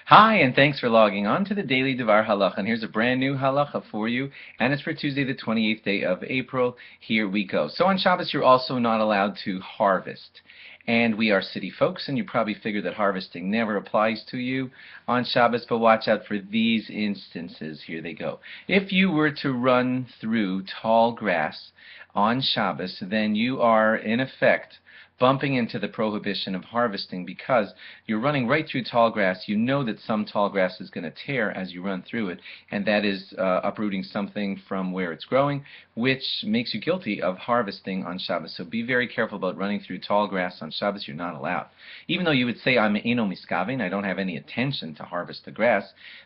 Hi, and thanks for logging on to the Daily DVAR Halacha. And here's a brand new halacha for you, and it's for Tuesday, the 28th day of April. Here we go. So on Shabbos, you're also not allowed to harvest. And we are city folks, and you probably figure that harvesting never applies to you on Shabbos, but watch out for these instances. Here they go. If you were to run through tall grass on Shabbos, then you are, in effect, bumping into the prohibition of harvesting because you're running right through tall grass. You know that some tall grass is going to tear as you run through it, and that is uprooting something from where it's growing, which makes you guilty of harvesting on Shabbos. So be very careful about running through tall grass on Shabbos. You're not allowed. Even though you would say, I'm eno miskavin, I don't have any intention to harvest the grass,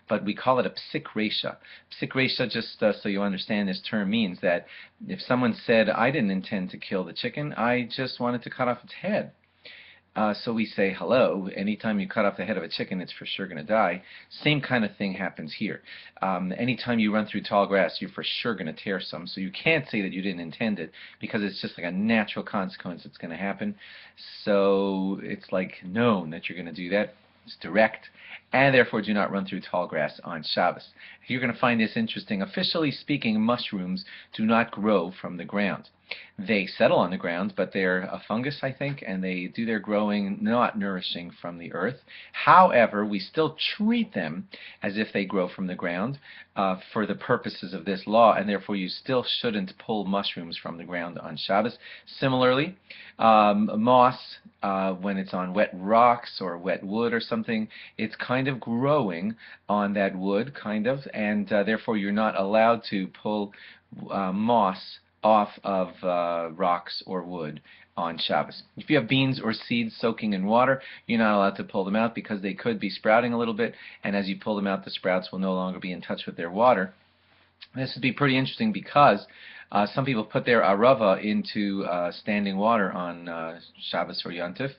but we call it a psik resha. Psik resha, just so you understand this term, means that if someone said, I didn't intend to kill the chicken, I just wanted to cut off its head. So we say, hello, anytime you cut off the head of a chicken, it's for sure going to die. Same kind of thing happens here. Anytime you run through tall grass, you're for sure going to tear some. So you can't say that you didn't intend it because it's just like a natural consequence that's going to happen. So it's like known that you're going to do that. It's direct, and therefore do not run through tall grass on Shabbos. You're going to find this interesting. Officially speaking, mushrooms do not grow from the ground. They settle on the ground, but they're a fungus, I think, and they do their growing not nourishing from the earth. However, we still treat them as if they grow from the ground for the purposes of this law, and therefore you still shouldn't pull mushrooms from the ground on Shabbos. Similarly, moss, when it's on wet rocks or wet wood or something, it's kind of growing on that wood, kind of, and therefore you're not allowed to pull moss off of rocks or wood on Shabbos. If you have beans or seeds soaking in water, you're not allowed to pull them out because they could be sprouting a little bit, and as you pull them out, the sprouts will no longer be in touch with their water. This would be pretty interesting because some people put their arava into standing water on Shabbos or Yontif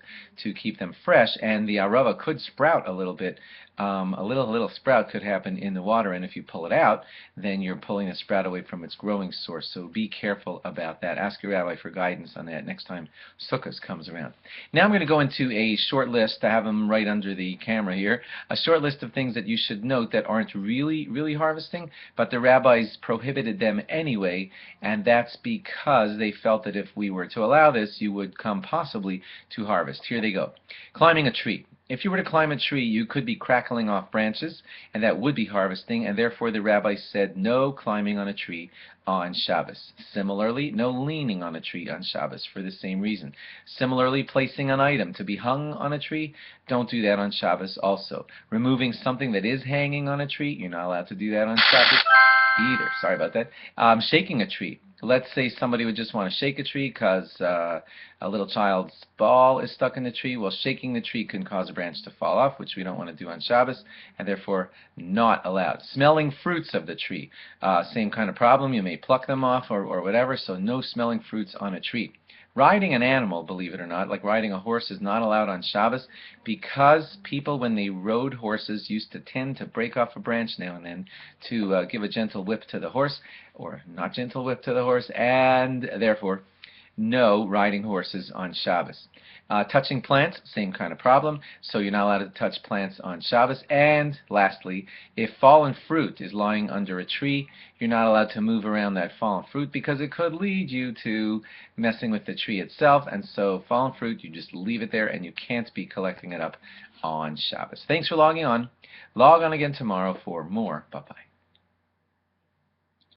to keep them fresh, and the arava could sprout a little bit. A little sprout could happen in the water, and if you pull it out, then you're pulling the sprout away from its growing source. So be careful about that. Ask your rabbi for guidance on that next time Sukkot comes around. Now I'm going to go into a short list. I have them right under the camera here. A short list of things that you should note that aren't really harvesting, but the rabbis prohibited them anyway, and that's because they felt that if we were to allow this, you would come possibly to harvest. Here they go. Climbing a tree. If you were to climb a tree, you could be crackling off branches, and that would be harvesting, and therefore the rabbi said no climbing on a tree on Shabbos. Similarly, no leaning on a tree on Shabbos for the same reason. Similarly, placing an item to be hung on a tree, don't do that on Shabbos also. Removing something that is hanging on a tree, you're not allowed to do that on Shabbos either. Sorry about that. Shaking a tree. Let's say somebody would just want to shake a tree because a little child's ball is stuck in the tree. Well, shaking the tree can cause a branch to fall off, which we don't want to do on Shabbos, and therefore not allowed. Smelling fruits of the tree. Same kind of problem. You may pluck them off or whatever, so no smelling fruits on a tree. Riding an animal, believe it or not, like riding a horse, is not allowed on Shabbos because people, when they rode horses, used to tend to break off a branch now and then to give a gentle whip to the horse, or not gentle whip to the horse, and therefore no riding horses on Shabbos. Touching plants, same kind of problem, so you're not allowed to touch plants on Shabbos. And lastly, if fallen fruit is lying under a tree, you're not allowed to move around that fallen fruit because it could lead you to messing with the tree itself, and so fallen fruit, you just leave it there and you can't be collecting it up on Shabbos. Thanks for logging on. Log on again tomorrow for more. Bye-bye.